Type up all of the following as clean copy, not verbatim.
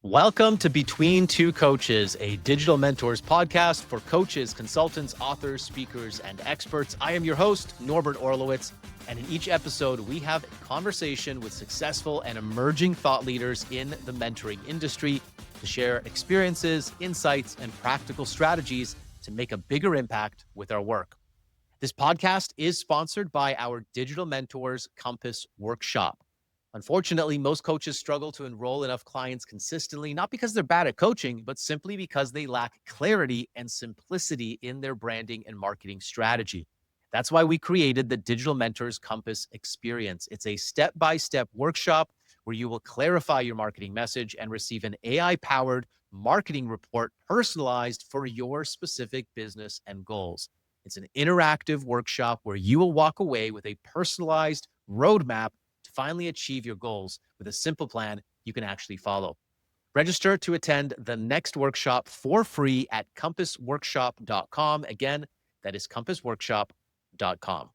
Welcome to Between Two Coaches, a digital mentors podcast for coaches, consultants, authors, speakers, and experts. I am your host, Norbert Orlewicz, and in each episode, we have a conversation with successful and emerging thought leaders in the mentoring industry to share experiences, insights, and practical strategies to make a bigger impact with our work. This podcast is sponsored by our Digital Mentors Compass Workshop. Unfortunately, most coaches struggle to enroll enough clients consistently, not because they're bad at coaching, but simply because they lack clarity and simplicity in their branding and marketing strategy. That's why we created the Digital Mentors Compass Experience. It's a step-by-step workshop where you will clarify your marketing message and receive an AI-powered marketing report personalized for your specific business and goals. It's an interactive workshop where you will walk away with a personalized roadmap to finally achieve your goals with a simple plan you can actually follow. Register to attend the next workshop for free at compassworkshop.com. Again, that is compassworkshop.com.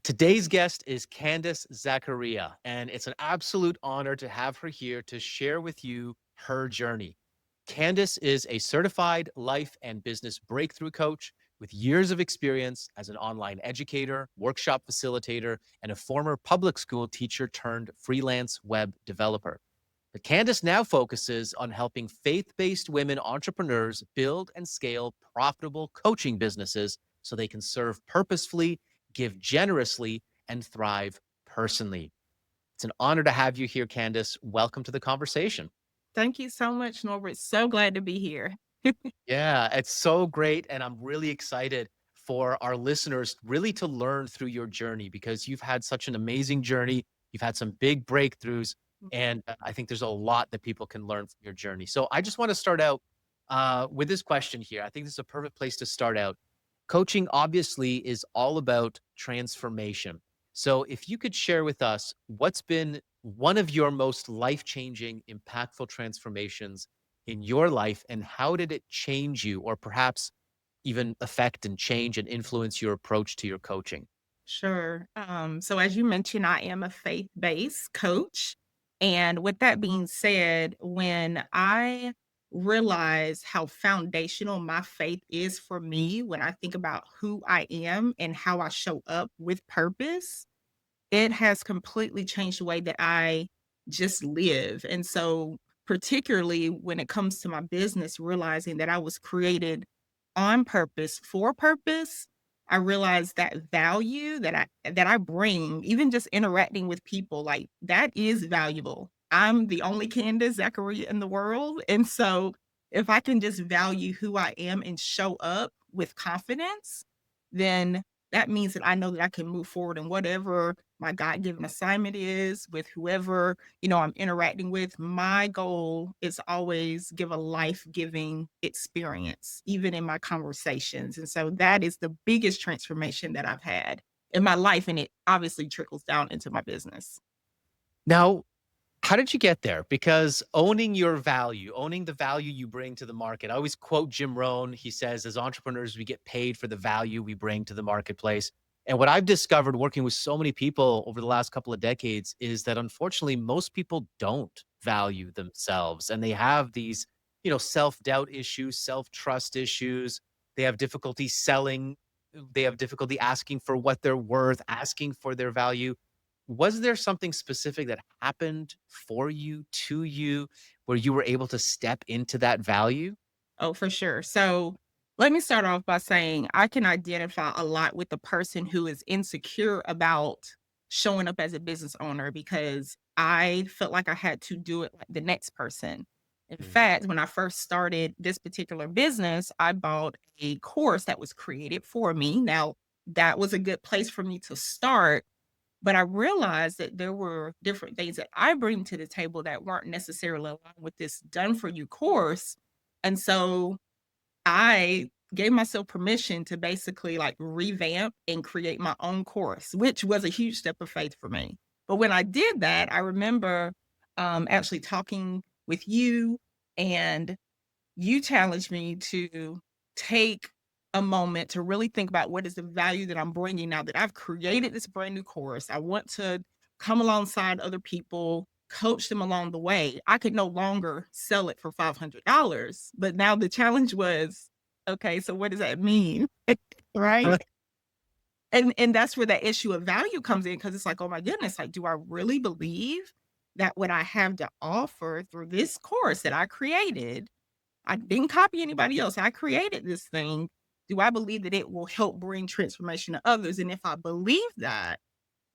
Today's guest is Candice Zakariya, and it's an absolute honor to have her here to share with you her journey. Candice is a certified life and business breakthrough coach with years of experience as an online educator, workshop facilitator, and a former public school teacher turned freelance web developer. But Candice now focuses on helping faith-based women entrepreneurs build and scale profitable coaching businesses so they can serve purposefully, give generously, and thrive personally. It's an honor to have you here, Candice. Welcome to the conversation. Thank you so much, Norbert. So glad to be here. Yeah, it's so great. And I'm really excited for our listeners really to learn through your journey because you've had such an amazing journey. You've had some big breakthroughs. And I think there's a lot that people can learn from your journey. So I just want to start out with this question here. I think this is a perfect place to start out. Coaching obviously is all about transformation. So if you could share with us what's been one of your most life-changing, impactful transformations in your life, and how did it change you or perhaps even affect and change and influence your approach to your coaching? Sure. So as you mentioned, I am a faith-based coach. And with that being said, when I realize how foundational my faith is for me, when I think about who I am and how I show up with purpose, it has completely changed the way that I just live. And so, particularly when it comes to my business, realizing that I was created on purpose for purpose, I realized that value that I bring, even just interacting with people, like that is valuable. I'm the only Candice Zakariya in the world. And so if I can just value who I am and show up with confidence, then that means that I know that I can move forward in whatever my God-given assignment is with whoever, I'm interacting with. My goal is always give a life-giving experience, even in my conversations. And so that is the biggest transformation that I've had in my life. And it obviously trickles down into my business. Now, how did you get there? Because owning your value, owning the value you bring to the market. I always quote Jim Rohn. He says, as entrepreneurs, we get paid for the value we bring to the marketplace. And what I've discovered working with so many people over the last couple of decades is that unfortunately, most people don't value themselves and they have these, self-doubt issues, self-trust issues. They have difficulty selling. They have difficulty asking for what they're worth, asking for their value. Was there something specific that happened for you, to you, where you were able to step into that value? Oh, for sure. So let me start off by saying I can identify a lot with the person who is insecure about showing up as a business owner because I felt like I had to do it like the next person. In Mm. fact, when I first started this particular business, I bought a course that was created for me. Now, that was a good place for me to start, but I realized that there were different things that I bring to the table that weren't necessarily aligned with this done for you course. And so I gave myself permission to basically like revamp and create my own course, which was a huge step of faith for me. But when I did that, I remember actually talking with you, and you challenged me to take a moment to really think about what is the value that I'm bringing now that I've created this brand new course. I want to come alongside other people coach them along the way, I could no longer sell it for $500. But now the challenge was, okay, so what does that mean? Right? And that's where that issue of value comes in, because it's like, oh my goodness, like, do I really believe that what I have to offer through this course that I created, I didn't copy anybody else, I created this thing. Do I believe that it will help bring transformation to others? And if I believe that,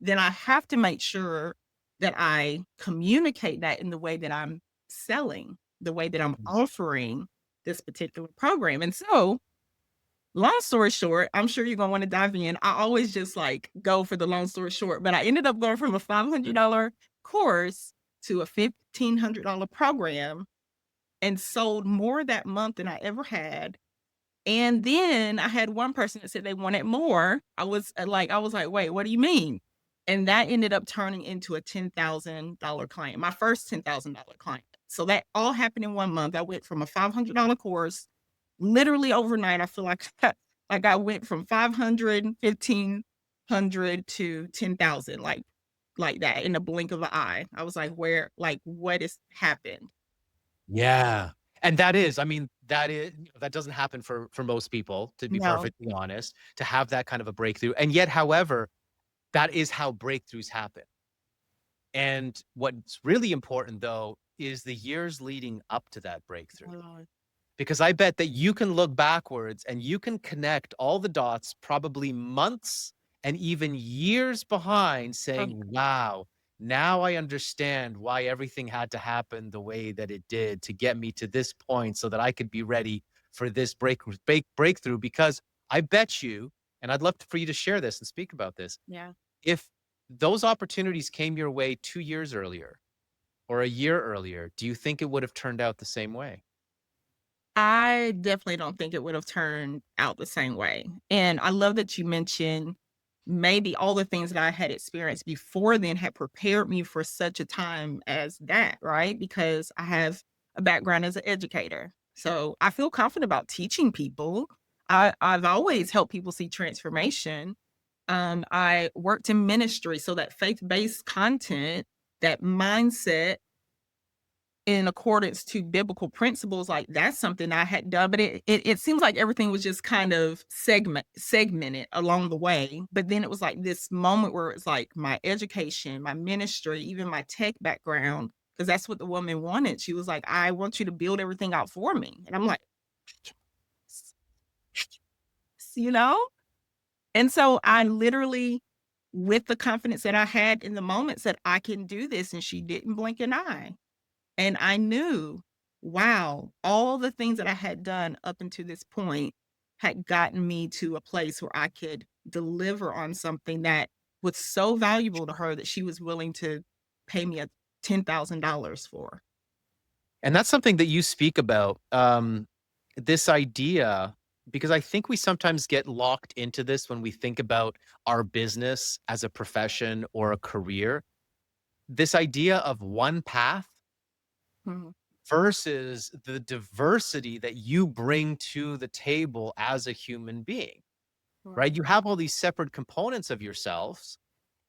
then I have to make sure that I communicate that in the way that I'm selling, the way that I'm offering this particular program. And so, long story short, I'm sure you're gonna wanna dive in. I always just, like, go for the long story short, but I ended up going from a $500 course to a $1,500 program and sold more that month than I ever had. And then I had one person that said they wanted more. I was like, "Wait, what do you mean?" And that ended up turning into a $10,000 client, my first $10,000 client. So that all happened in 1 month. I went from a $500 course literally overnight. I feel like like I went from 500, 1,500 to 10,000, like that in the blink of an eye. I was like, "Where like, what has happened?" Yeah. And that is, I mean, that doesn't happen for most people, to be No. perfectly honest, to have that kind of a breakthrough. And yet, however, that is how breakthroughs happen. And what's really important though is the years leading up to that breakthrough. Oh, Because I bet that you can look backwards and you can connect all the dots probably months and even years behind oh, saying, wow, now I understand why everything had to happen the way that it did to get me to this point so that I could be ready for this breakthrough. Because I bet you, and I'd love for you to share this and speak about this, yeah. if those opportunities came your way 2 years earlier or a year earlier, do you think it would have turned out the same way? I definitely don't think it would have turned out the same way. And I love that you mentioned maybe all the things that I had experienced before then had prepared me for such a time as that, right? Because I have a background as an educator. So I feel confident about teaching people. I've always helped people see transformation. I worked in ministry, so that faith-based content, that mindset in accordance to biblical principles, like, that's something I had done, but it seems like everything was just kind of segmented along the way, but then it was, like, this moment where it's, like, my education, my ministry, even my tech background, because that's what the woman wanted. She was like, "I want you to build everything out for me," and I'm like, you know? And so I literally, with the confidence that I had in the moment, said, "I can do this," and she didn't blink an eye. And I knew, wow, all the things that I had done up until this point had gotten me to a place where I could deliver on something that was so valuable to her that she was willing to pay me a $10,000 for. And that's something that you speak about, this idea, because I think we sometimes get locked into this when we think about our business as a profession or a career. This idea of one path Mhm. versus the diversity that you bring to the table as a human being, right? Right. You have all these separate components of yourselves.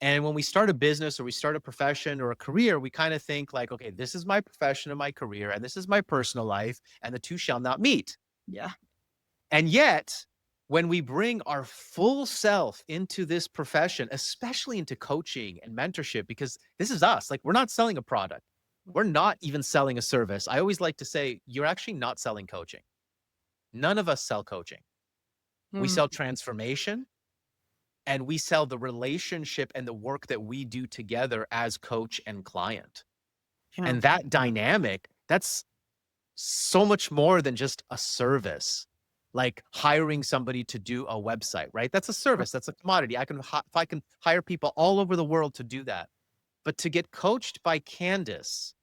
And when we start a business or we start a profession or a career, we kind of think like, okay, this is my profession and my career, and this is my personal life, and the two shall not meet. Yeah. And yet, when we bring our full self into this profession, especially into coaching and mentorship, because this is us, like we're not selling a product, we're not even selling a service. I always like to say, you're actually not selling coaching. None of us sell coaching. We Mm, sell transformation and we sell the relationship and the work that we do together as coach and client. yeah. And that dynamic, that's so much more than just a service, like hiring somebody to do a website, right? That's a service, that's a commodity. If I can hire people all over the world to do that. But to get coached by Candice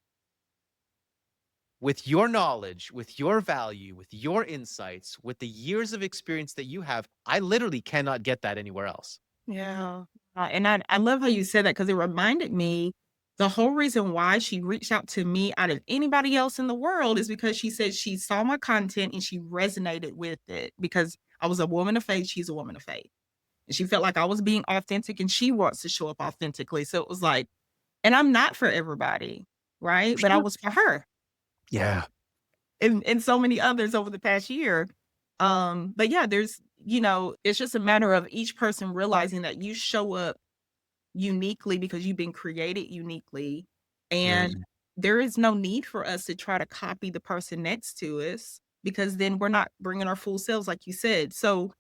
with your knowledge, with your value, with your insights, with the years of experience that you have, I literally cannot get that anywhere else. Yeah. And I love how you said that, because it reminded me the whole reason why she reached out to me out of anybody else in the world is because she said she saw my content and she resonated with it, because I was a woman of faith. She's a woman of faith. And she felt like I was being authentic and she wants to show up authentically. So it was like, and I'm not for everybody. right? But I Sure. was for her Yeah. and so many others over the past year. But yeah, it's just a matter of each person realizing that you show up uniquely because you've been created uniquely, and Mm. there is no need for us to try to copy the person next to us because then we're not bringing our full selves like you said. So,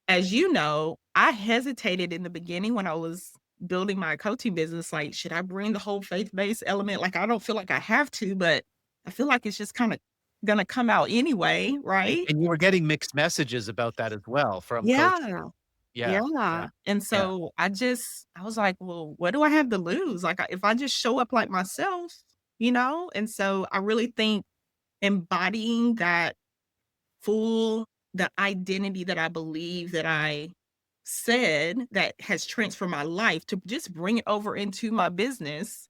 as you know, I hesitated in the beginning when I was building my coaching business, like, should I bring the whole faith-based element? Like, I don't feel like I have to, but I feel like it's just kinda gonna come out anyway, right? And you were getting mixed messages about that as well from coaches. Yeah. Yeah, yeah, Yeah, and yeah, so I was like, "Well, what do I have to lose? Like, if I just show up like myself, you know?" And so I really think embodying full the identity that I believe that I said that has transformed my life to just bring it over into my business.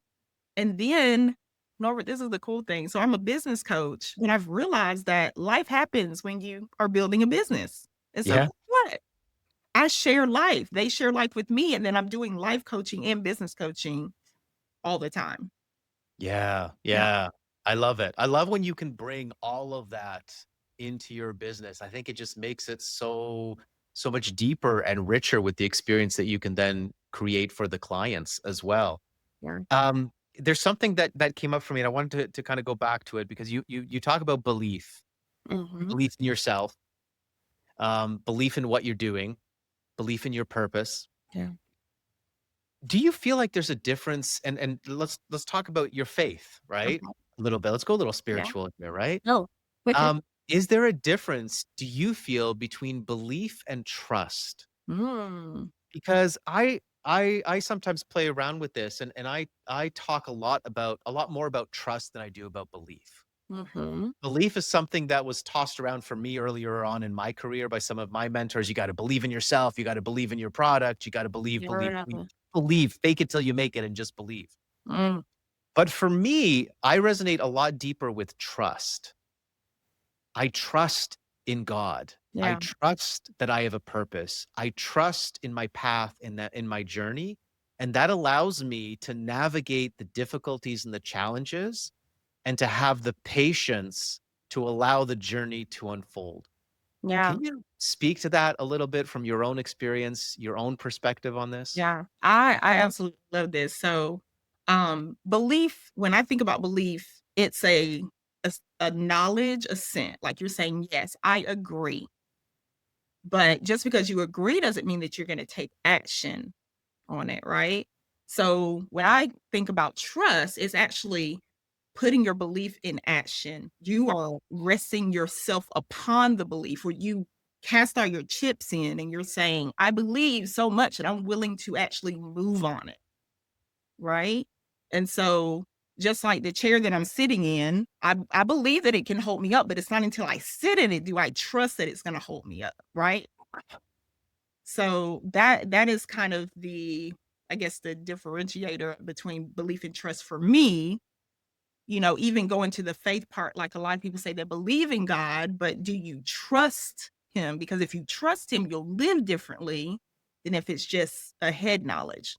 And then, Norbert, this is the cool thing. So I'm a business coach, and I've realized that life happens when you are building a business. And so yeah, guess what? I share life. They share life with me, and then I'm doing life coaching and business coaching all the time. yeah, Yeah. yeah. I love it. I love when you can bring all of that into your business. I think it just makes it so much deeper and richer with the experience that you can then create for the clients as well. Yeah. There's something that came up for me, and I wanted to kinda go back to it because you talk about Mhm. belief in yourself, belief in what you're doing, belief in your purpose. Yeah. Do you feel like there's a difference and let's talk about your faith, right? Okay. A little bit. Let's go a little Yeah. spiritual here, right? No. Okay. Is there a difference, do you feel, between belief and trust? Mm. Because I sometimes play around with this and I talk a lot more about trust than I do about belief. Mhm. Belief is something that was tossed around for me earlier on in my career by some of my mentors. You gotta believe in yourself, you gotta believe in your product, you gotta Yeah. believe, fake it till you make it and just believe. Mm. But for me, I resonate a lot deeper with trust. I trust in God. I Yeah. trust that I have a purpose. I trust in my path, in my journey, and that allows me to navigate the difficulties and the challenges and to have the patience to allow the journey to unfold. Yeah. Can you speak to that a little bit from your own experience, your own perspective on this? Yeah. I absolutely love this. So, belief, when I think about belief, it's a knowledge assent. Like you're saying, yes, I agree. But just because you agree doesn't mean that you're gonna take action on it, right? So when I think about trust, it's actually putting your belief in action. You are resting yourself upon the belief where you cast all your chips in and you're saying, I believe so much that I'm willing to actually move on it, right? And so just like the chair that I'm sitting in, I believe that it can hold me up, but it's not until I sit in it do I trust that it's gonna hold me up, right? So that is kind of I guess, the differentiator between belief and trust for me, even going to the faith part, like a lot of people say they believe in God, but do you trust him? Because if you trust him, you'll live differently than if it's just a head knowledge,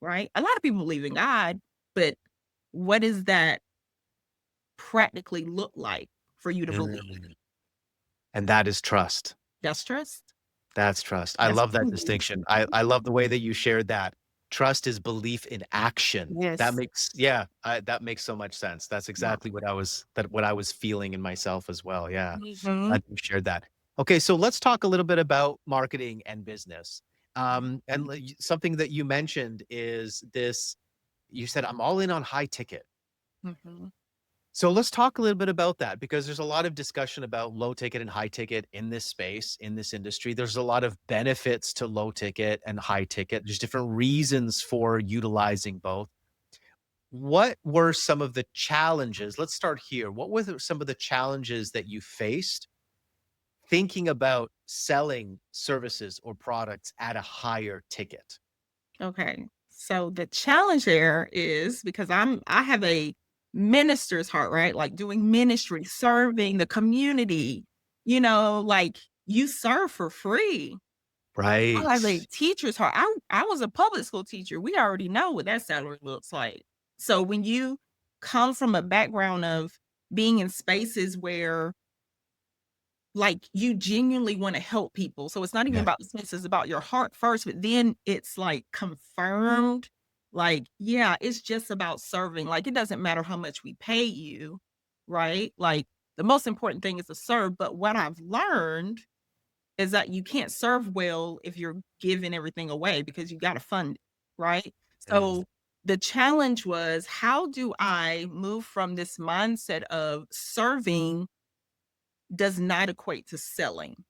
right? A lot of people believe in God, but what does that practically look like for you to believe? Mm. And that is trust. That's trust. That's trust. I That's love that belief. distinction. I love the way that you shared that. Trust is belief in action. That Yes. makes yeah, that makes so much sense. That's Yeah. exactly what I was feeling in myself as well, yeah. Mhm. Glad you shared that. Okay, so let's talk a little bit about marketing and business. And something that you mentioned is this you said, "I'm all in on high ticket." Mhm. So let's talk a little bit about that because there's a lot of discussion about low ticket and high ticket in this space, in this industry. There's a lot of benefits to low ticket and high ticket. There's different reasons for utilizing both. What were some of the challenges? Let's start here. What were some of the challenges that you faced thinking about selling services or products at a higher ticket? Okay. So the challenge there is because I have a minister's heart, right? Like doing ministry, serving the community, like you serve for free. I have a Right. teacher's heart. I was a public school teacher. We already know what that salary looks like. So when you come from a background of being in spaces where, like, you genuinely wanna help people. So it's not even Yeah. about the sense, it's about your heart first, but then it's, like, confirmed, like, yeah, it's just about serving. Like, it doesn't matter how much we pay you, right? Like, the most important thing is to serve, but what I've learned is that you can't serve well if you're giving everything away because you gotta fund it, right? Mm. So, the challenge was, how do I move from this mindset of serving does not equate to selling?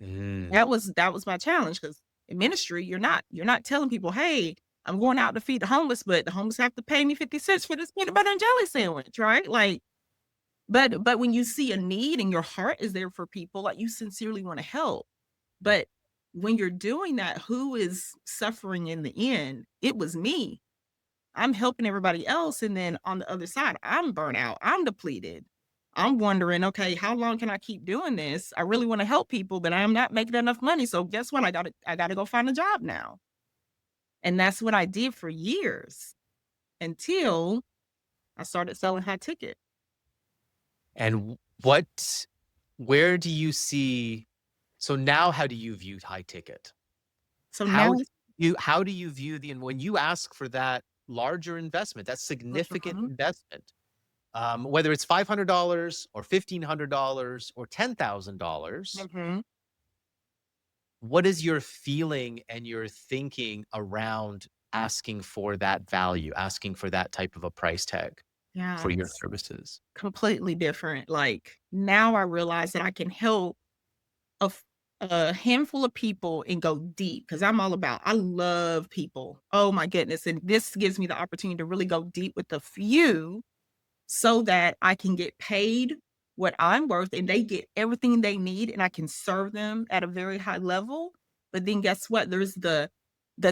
Mm. That was my challenge, because in ministry, you're not telling people, "Hey, I'm going out to feed the homeless, but the homeless have to pay me 50 cents for this peanut butter and jelly sandwich," right? Like, but when you see a need and your heart is there for people, like, you sincerely wanna help. But when you're doing that, who is suffering in the end? It was me. I'm helping everybody else, and then on the other side, I'm burnt out, I'm depleted. I'm wondering, "Okay, how long can I keep doing this? I really wanna help people, but I'm not making enough money, so guess what? I gotta go find a job now." And that's what I did for years until I started selling high ticket. And where do you see so now how do you view high ticket? So now How do you view the and when you ask for that larger investment, that significant Mhm, investment, whether it's $500 or $1,500 or $10,000, mhm. what is your feeling and your thinking around asking for that value, asking for that type of a price tag Yeah, for your it's services? completely different. Like, now I realize that I can help a f a handful of people and go deep, because 'cause I'm all about, I love people. Oh my goodness, and this gives me the opportunity to really go deep with the few so that I can get paid what I'm worth and they get everything they need and I can serve them at a very high level. But then guess what? There's the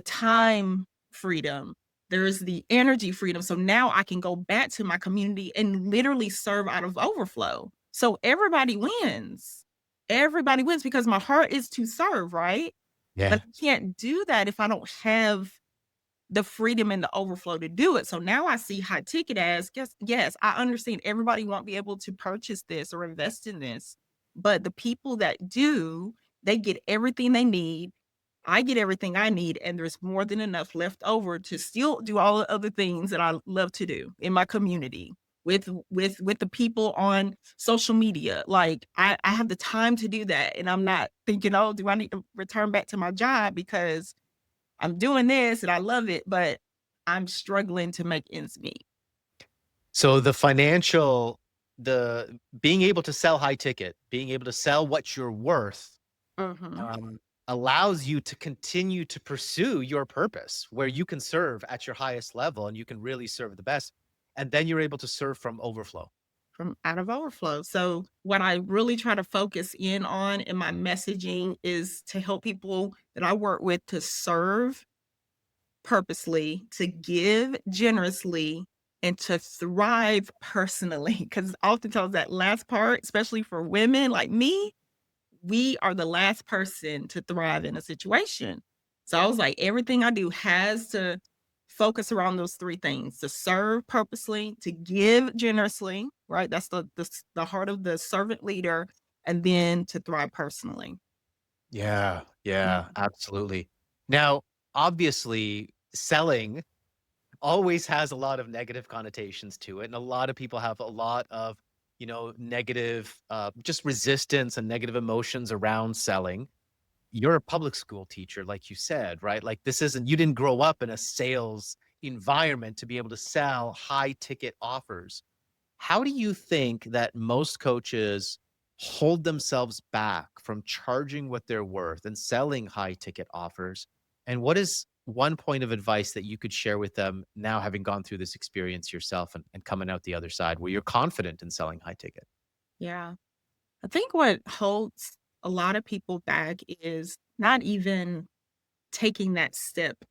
time freedom. There's the energy freedom. So now I can go back to my community and literally serve out of overflow. So everybody wins. Everybody wins because my heart is to serve, right? But Yeah. I can't do that if I don't have the freedom and the overflow to do it. So now I see high ticket as, yes, I understand everybody won't be able to purchase this or invest in this, but the people that do, they get everything they need. I get everything I need, and there's more than enough left over to still do all the other things that I love to do in my community with the people on social media. Like, I have the time to do that, and I'm not thinking, oh, do I need to return back to my job because I'm doing this and I love it, but I'm struggling to make ends meet. So the being able to sell high ticket, being able to sell what you're worth, Mhm. um, allows you to continue to pursue your purpose where you can serve at your highest level and you can really serve the best. And then you're able to serve from overflow. From out of overflow. So, what I really try to focus in on in my messaging is to help people that I work with to serve purposely, to give generously, and to thrive personally. Because oftentimes that last part, especially for women like me, we are the last person to thrive in a situation. So I was like, everything I do has to focus around those 3 things: to serve purposely, to give generously, right? That's the heart of the servant leader, and then to thrive personally. Yeah, Yeah. yeah, absolutely. Now, obviously, selling always has a lot of negative connotations to it, and a lot of people have a lot of, negative, just resistance and negative emotions around selling. You're a public school teacher, like you said, right? Like this isn't you didn't grow up in a sales environment to be able to sell high ticket offers. How do you think that most coaches hold themselves back from charging what they're worth and selling high ticket offers? And what is one point of advice that you could share with them now, having gone through this experience yourself and coming out the other side where you're confident in selling high ticket? Yeah. I think what holds a lot of people back is not even taking that step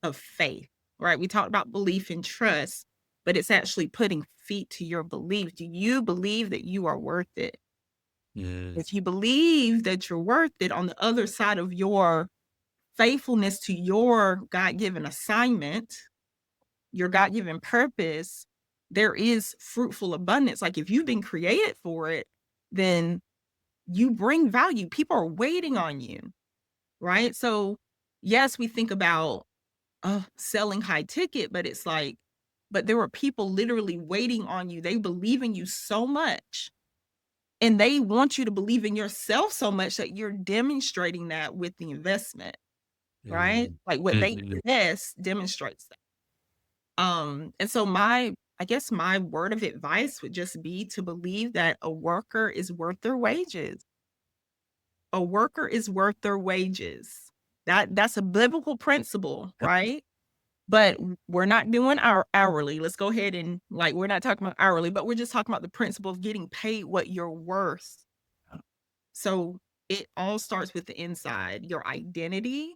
of faith, right? We talked about belief and trust, but it's actually putting feet to your belief. Do you believe that you are worth it? Mm. If you believe that you're worth it, on the other side of your faithfulness to your God given assignment, your God-given purpose, there is fruitful abundance. Like if you've been created for it, then you bring value. People are waiting on you, right? So, yes, we think about selling high ticket, but it's like, but there were people literally waiting on you. They believe in you so much and they want you to believe in yourself so much that you're demonstrating that with the investment, right? Mm. Like what they Mhm. invest demonstrates that. And so I guess my word of advice would just be to believe that a worker is worth their wages. A worker is worth their wages. That's a biblical principle, Yep. right? But we're not doing our hourly. Let's go ahead and like we're not talking about hourly, but we're just talking about the principle of getting paid what you're worth. So it all starts with the inside, your identity,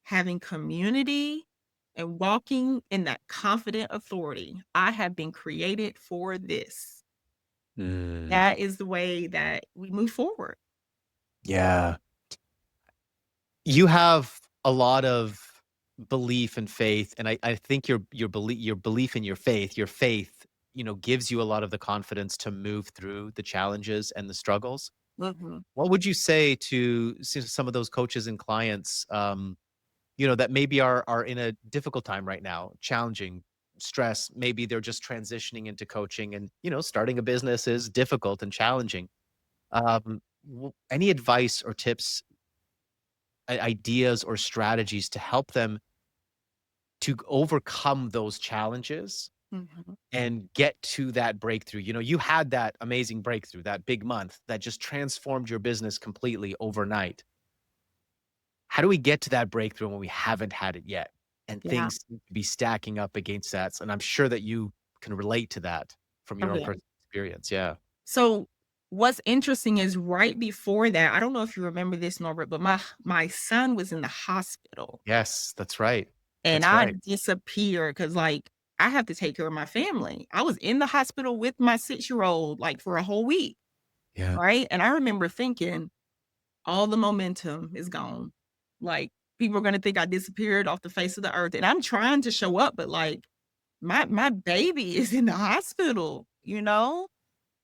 having community, and walking in that confident authority. I have been created for this. Mm. That is the way that we move forward. Yeah. You have a lot of belief and faith, and I think your belief in your faith, gives you a lot of the confidence to move through the challenges and the struggles. Mhm, What would you say to some of those coaches and clients, that maybe are in a difficult time right now, challenging, stress, maybe they're just transitioning into coaching and, starting a business is difficult and challenging. Any advice or tips, ideas or strategies to help them to overcome those challenges mhm. and get to that breakthrough? You had that amazing breakthrough, that big month that just transformed your business completely overnight. How do we get to that breakthrough when we haven't had it yet? And Yeah. things seem to be stacking up against that. And I'm sure that you can relate to that from your Oh, own yeah. personal experience. Yeah. So, what's interesting is right before that, I don't know if you remember this, Norbert, but my son was in the hospital Yes, that's right. and That's I right. disappeared because, like, I have to take care of my family. I was in the hospital with my 6-year-old, like, for a whole week, Yeah. right? And I remember thinking, all the momentum is gone. Like, people are gonna think I disappeared off the face of the earth, and I'm trying to show up, but, like, my baby is in the hospital, you know?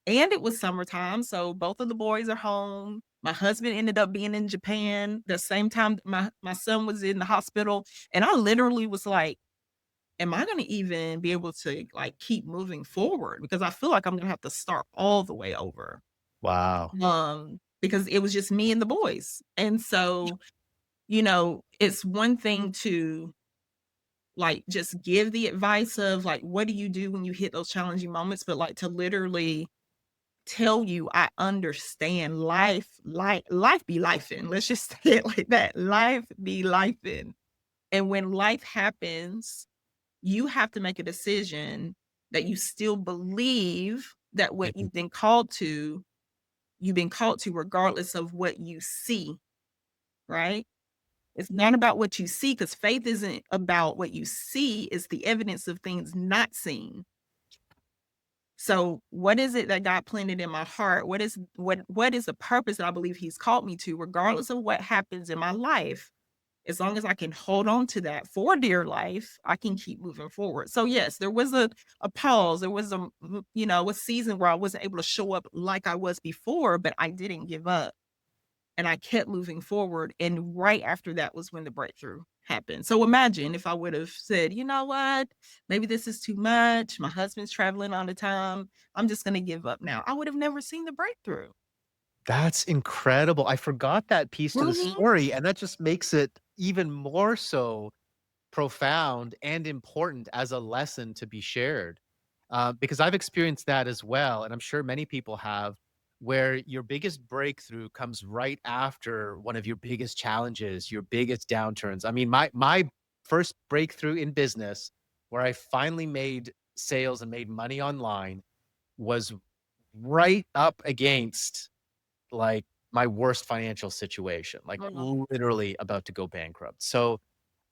And it was summertime, so both of the boys are home. My husband ended up being in Japan the same time that my son was in the hospital, and I literally was like, "Am I gonna even be able to, like, keep moving forward?" Because I feel like I'm gonna have to start all the way over, Wow. because it was just me and the boys. And so, it's one thing to, like, just give the advice of, like, what do you do when you hit those challenging moments, but, like, to literally tell you I understand life be lifing. Let's just say it like that. Life be lifing. And when life happens, you have to make a decision that you still believe that what Mhm. you've been called to regardless of what you see, right? It's not about what you see because faith isn't about what you see, it's the evidence of things not seen. So, what is it that God planted in my heart? What is the purpose that I believe He's called me to, regardless of what happens in my life? As long as I can hold on to that for dear life, I can keep moving forward. So, yes, there was a pause. There was a season where I wasn't able to show up like I was before, but I didn't give up and I kept moving forward. And right after that was when the breakthrough happened. So imagine if I would have said, you know what, maybe this is too much. My husband's traveling all the time. I'm just going to give up now. I would have never seen the breakthrough. That's incredible. I forgot that piece to the Mhm. story, and that just makes it even more so profound and important as a lesson to be shared. Because I've experienced that as well, and I'm sure many people have, where your biggest breakthrough comes right after one of your biggest challenges, your biggest downturns. I mean, my first breakthrough in business, where I finally made sales and made money online, was right up against like my worst financial situation, like Mhm. literally about to go bankrupt. So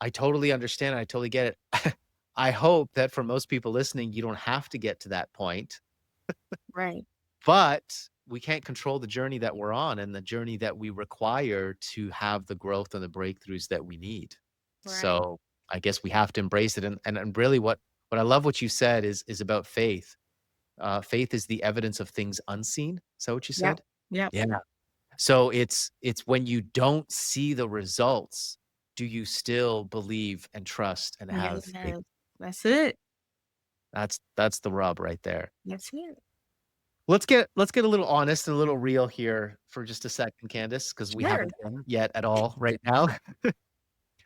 I totally understand. I totally get it. I hope that for most people listening, you don't have to get to that point, Right. but we can't control the journey that we're on and the journey that we require to have the growth and the breakthroughs that we need. Right. So, I guess we have to embrace it. And really what I love what you said is about faith. Faith is the evidence of things unseen. Is that what you Yep. said? Yep. Yeah. So it's when you don't see the results, do you still believe and trust and have faith? Yes. That's it. That's the rub right there. That's it. Let's get a little honest and a little real here for just a second, Candace, because we Sure. haven't been yet at all right now.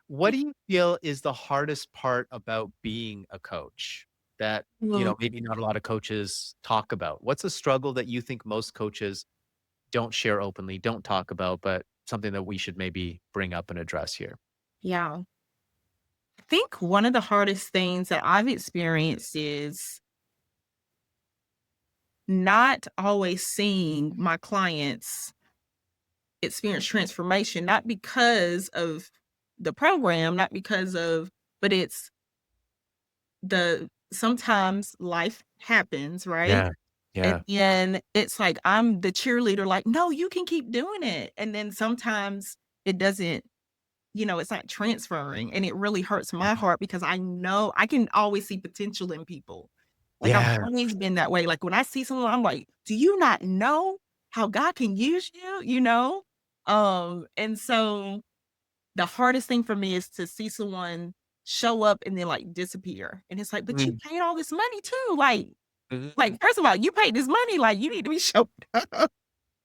What do you feel is the hardest part about being a coach that, Mm, maybe not a lot of coaches talk about? What's a struggle that you think most coaches don't share openly, don't talk about, but something that we should maybe bring up and address here? yeah. I think one of the hardest things that I've experienced is not always seeing my clients experience transformation, not because of the program, not because of, but it's sometimes life happens, right? Yeah. And Yeah. then it's like I'm the cheerleader, like, no, you can keep doing it. And then sometimes it doesn't, it's not transferring. And it really hurts my heart because I know I can always see potential in people. Like I've Yeah. always been that way. Like when I see someone, I'm like, do you not know how God can use you? And so the hardest thing for me is to see someone show up and then like disappear. And it's like, but you Mm. paid all this money too. Like, Mhm. first of all, you paid this money, like, you need to be showing up.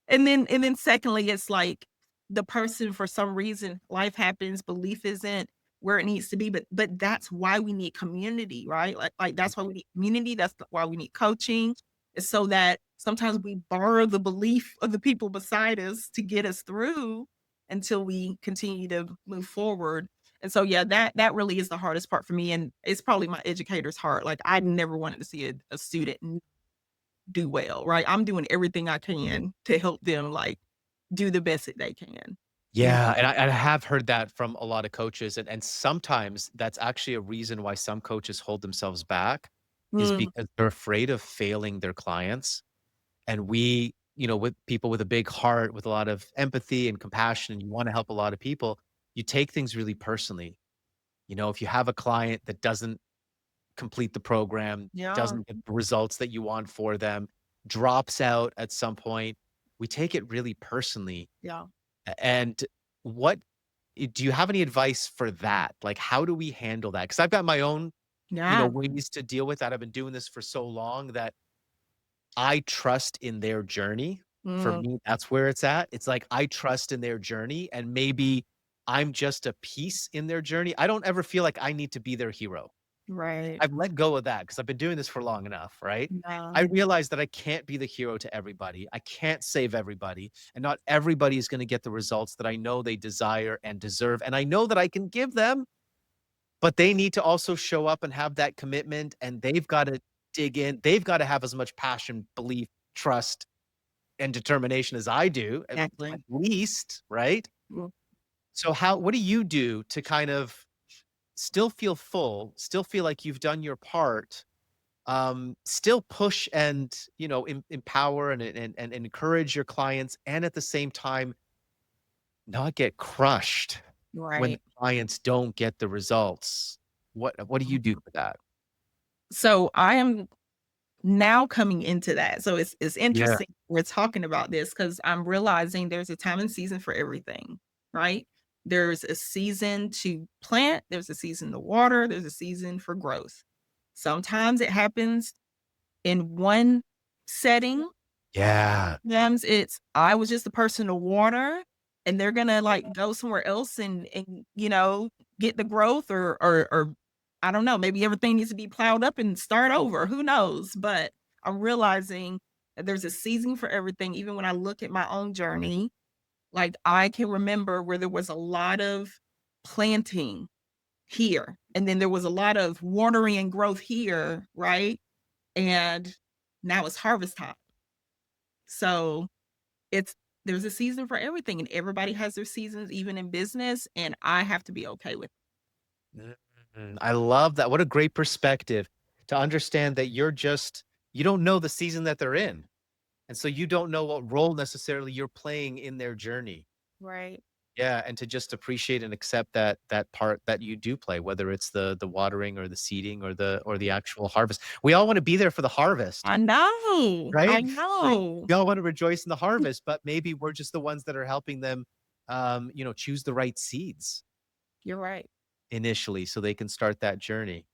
And then secondly, it's like the person for some reason, life happens, belief isn't where it needs to be, but that's why we need community, right? Like that's why we need community, why we need coaching. Is so that sometimes we borrow the belief of the people beside us to get us through until we continue to move forward. And so yeah, that really is the hardest part for me. And it's probably my educator's heart. Like I never wanted to see a student do well, right? I'm doing everything I can to help them, like, do the best that they can, you Yeah, know? and I have heard that from a lot of coaches, and sometimes that's actually a reason why some coaches hold themselves back is Mm, because they're afraid of failing their clients. And we, with people with a big heart, with a lot of empathy and compassion, and you wanna help a lot of people, you take things really personally. If you have a client that doesn't complete the program, yeah, doesn't get the results that you want for them, drops out at some point, we take it really personally. yeah, And what do you have any advice for that? Like, how do we handle that? Because I've got my own, yeah, ways to deal with that. I've been doing this for so long that I trust in their journey. For mm, me, that's where it's at. It's like I trust in their journey, and maybe I'm just a piece in their journey. I don't ever feel like I need to be their hero. right, I've let go of that because I've been doing this for long enough, right? yeah, I realize that I can't be the hero to everybody. I can't save everybody, and not everybody is gonna get the results that I know they desire and deserve, and I know that I can give them, but they need to also show up and have that commitment, and they've gotta dig in. They've gotta have as much passion, belief, trust, and determination as I do, at exactly. least, right? Mm, So what do you do to kind of still feel full, still feel like you've done your part, still push and empower and encourage your clients, and at the same time not get crushed when the right. clients don't get the results? What do you do for that? So, I am now coming into that. So, it's Yeah. interesting we're talking about this because 'cause I'm realizing there's a time and season for everything, right? There's a season to plant, there's a season to water, there's a season for growth. Sometimes it happens in one setting. Yeah. Sometimes it's I was just the person to water, and they're gonna, like, go somewhere else and get the growth or I don't know, maybe everything needs to be plowed up and start over, who knows? But I'm realizing that there's a season for everything, even when I look at my own journey, like, I can remember where there was a lot of planting here, and then there was a lot of watering and growth here, right? And now it's harvest time. So, it's there's a season for everything, and everybody has their seasons, even in business, and I have to be okay with. I love that. What a great perspective to understand that you don't know the season that they're in. And so you don't know what role necessarily you're playing in their journey. Right. Yeah, and to just appreciate and accept that part that you do play, whether it's the watering or the seeding or the actual harvest. We all wanna be there for the harvest, I know. I right? know. We all wanna rejoice in the harvest, but maybe we're just the ones that are helping them, choose the right seeds You're right. initially so they can start that journey.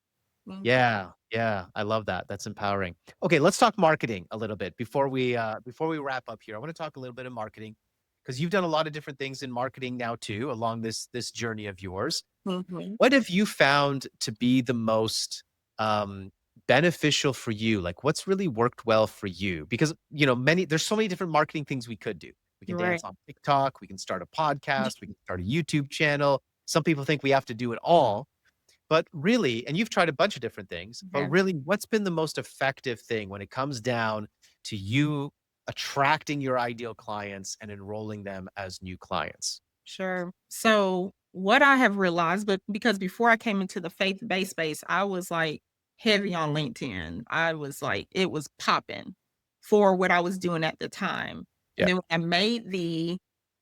Mhm. Yeah, yeah, I love that. That's empowering. Okay, let's talk marketing a little bit before we wrap up here. I wanna talk a little bit of marketing because 'cause you've done a lot of different things in marketing now too along this journey of yours. Mhm. What have you found to be the most, beneficial for you? Like, what's really worked well for you? Because, there's so many different marketing things we could do. We can You're dance right. on TikTok, we can start a podcast, we can start a YouTube channel. Some people think we have to do it all, but really and you've tried a bunch of different things, but Yeah. really, what's been the most effective thing when it comes down to you attracting your ideal clients and enrolling them as new clients? Sure. So what I have realized, but because before I came into the faith-based space, I was like heavy on LinkedIn. I was like, it was popping for what I was doing at the time. And Yeah. then when I made the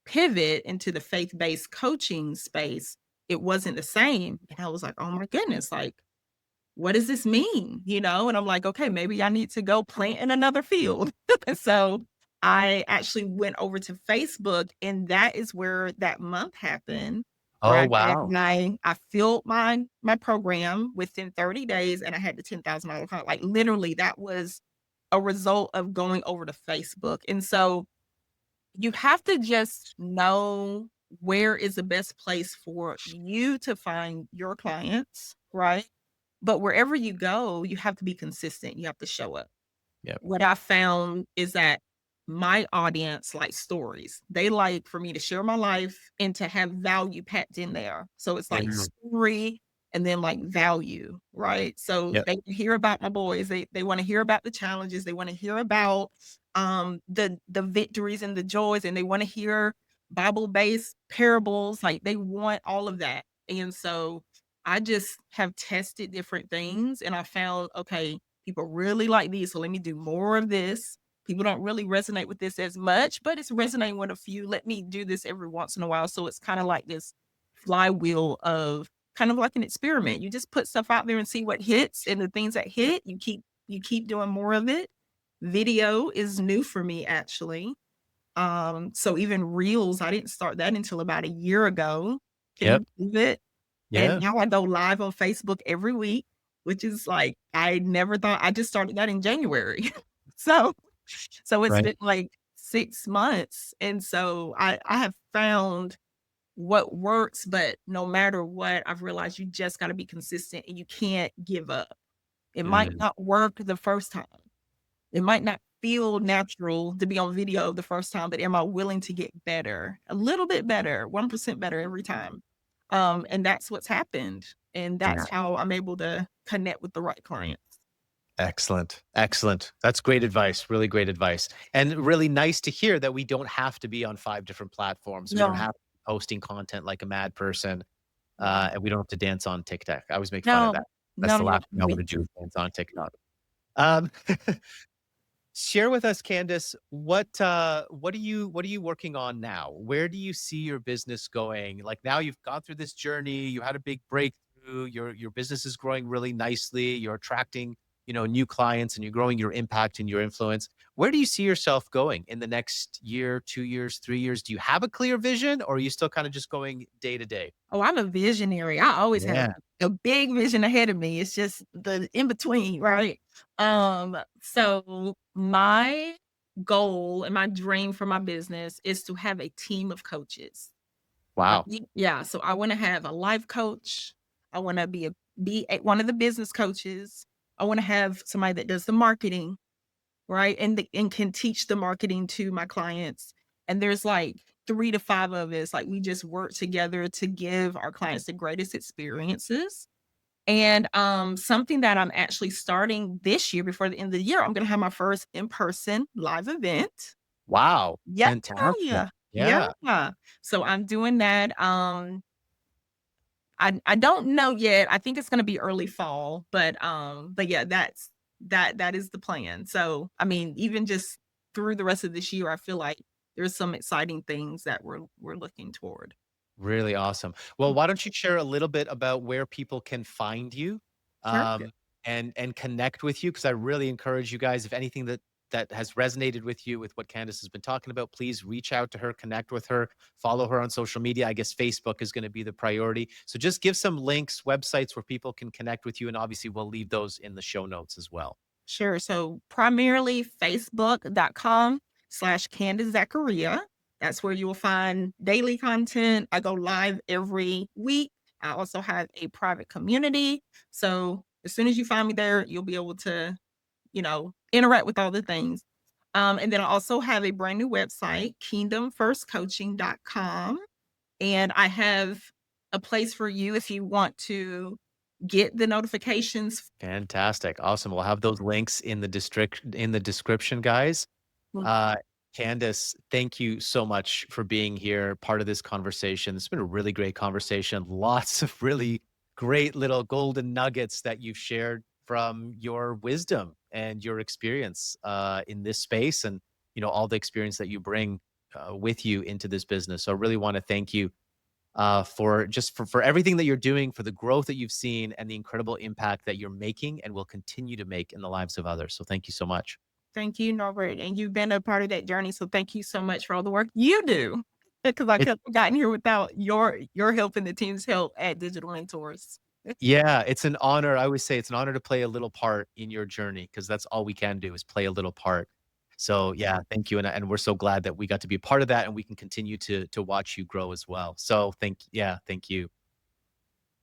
pivot into the faith-based coaching space, it wasn't the same. And I was like, oh my goodness, like, what does this mean? And I'm like, okay, maybe I need to go plant in another field. And so I actually went over to Facebook, and that is where that month happened, where Oh, wow. I filled my program within 30 days and I had the $10,000 account. Like literally, that was a result of going over to Facebook. And so you have to just know where is the best place for you to find your clients, right? But wherever you go, you have to be consistent. You have to show up. Yep. What I found is that my audience likes stories. They like for me to share my life and to have value packed in there. So it's Yeah. like story and then like value, right? So Yep. they hear about my boys. They want to hear about the challenges. They want to hear about the victories and the joys, and they want to hear Bible-based parables. Like they want all of that. And so I just have tested different things and I found, okay, people really like these, so let me do more of this. People don't really resonate with this as much, but it's resonating with a few. Let me do this every once in a while. So it's kind of like this flywheel of kind of like an experiment. You just put stuff out there and see what hits, and the things that hit, you keep doing more of it. Video is new for me actually. So even reels, I didn't start that until about a year ago. Can Yep. you believe it? And Yeah. now I go live on Facebook every week, which is like, I never thought I just started that in January. So so it's Right. been like 6 months, and so I have found what works, but no matter what, I've realized you just gotta be consistent and you can't give up. It might Mm. not work the first time. It might not feel natural to be on video the first time, but am I willing to get better? A little bit better, 1% better every time. And that's what's happened. And Yeah. that's how I'm able to connect with the right clients. Excellent. Excellent. That's great advice. Really great advice. And really nice to hear that we don't have to be on 5 different platforms. We don't No, have to be posting content like a mad person, no, and we don't have to dance on TikTok. I always make fun of no, that. That's no, the no, last thing I we wanna do is dance on TikTok. Um, share with us, Candice, what are you working on now? Where do you see your business going? Like, now you've gone through this journey, you had a big breakthrough, your business is growing really nicely, you're attracting, new clients, and you're growing your impact and your influence. Where do you see yourself going in the next year, 2 years, 3 years? Do you have a clear vision, or are you still kinda just going day to day? Oh, I'm a visionary. I always had Yeah. a big vision ahead of me. It's just the in between, right? So my goal and my dream for my business is to have a team of coaches. Right? Wow. Yeah, so I wanna have a life coach. I wanna one of the business coaches. I wanna have somebody that does the marketing, right? And can teach the marketing to my clients. And there's like 3 to 5 of us, like, we just work together to give our clients the greatest experiences. And, something that I'm actually starting this year before the end of the year, I'm gonna have my first in-person live event. Wow. Yeah, tell Fantastic. ya. Yeah. Yeah. So I'm doing that, I don't know yet. I think it's gonna be early fall, but yeah, that is the plan. So, I mean, even just through the rest of this year, I feel like there's some exciting things that we're looking toward. Really awesome. Well, why don't you share a little bit about where people can find you, Sure. um, and connect with you? Because I really encourage you guys, if anything that has resonated with you with what Candice has been talking about, please reach out to her, connect with her, follow her on social media. I guess Facebook is going to be the priority. So just give some links, websites where people can connect with you, and obviously we'll leave those in the show notes as well. Sure. So primarily Facebook.com/Candice Zakariya. That's where you will find daily content. I go live every week. I also have a private community. So as soon as you find me there, you'll be able to, interact with all the things. And then I also have a brand new website, kingdomfirstcoaching.com. And I have a place for you if you want to get the notifications. Fantastic. Awesome. We'll have those links in the description, guys. Uh, Candice, thank you so much for being here, part of this conversation. It's been a really great conversation. Lots of really great little golden nuggets that you've shared from your wisdom and your experience in this space, and all the experience that you bring with you into this business. So I really want to thank you for everything that you're doing, for the growth that you've seen, and the incredible impact that you're making and will continue to make in the lives of others. So thank you so much. Thank you, Norbert, and you've been a part of that journey, so thank you so much for all the work you do, because I couldn't have gotten here without your help and the team's help at Digital Mentors. Yeah, it's an honor. I always say it's an honor to play a little part in your journey, because that's all we can do is play a little part. So yeah, thank you, and we're so glad that we got to be a part of that, and we can continue to watch you grow as well. So thank you.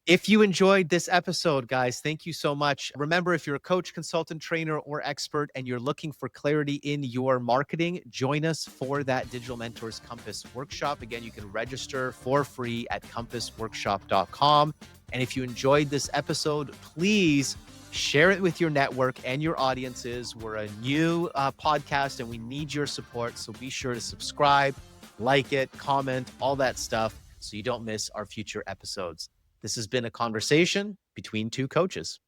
If you enjoyed this episode, guys, thank you so much. Remember, if you're a coach, consultant, trainer, or expert, and you're looking for clarity in your marketing, join us for that Digital Mentors Compass workshop. Again, you can register for free at compassworkshop.com. And if you enjoyed this episode, please share it with your network and your audiences. We're a new podcast and we need your support. So be sure to subscribe, like it, comment, all that stuff so you don't miss our future episodes. This has been a conversation between two coaches.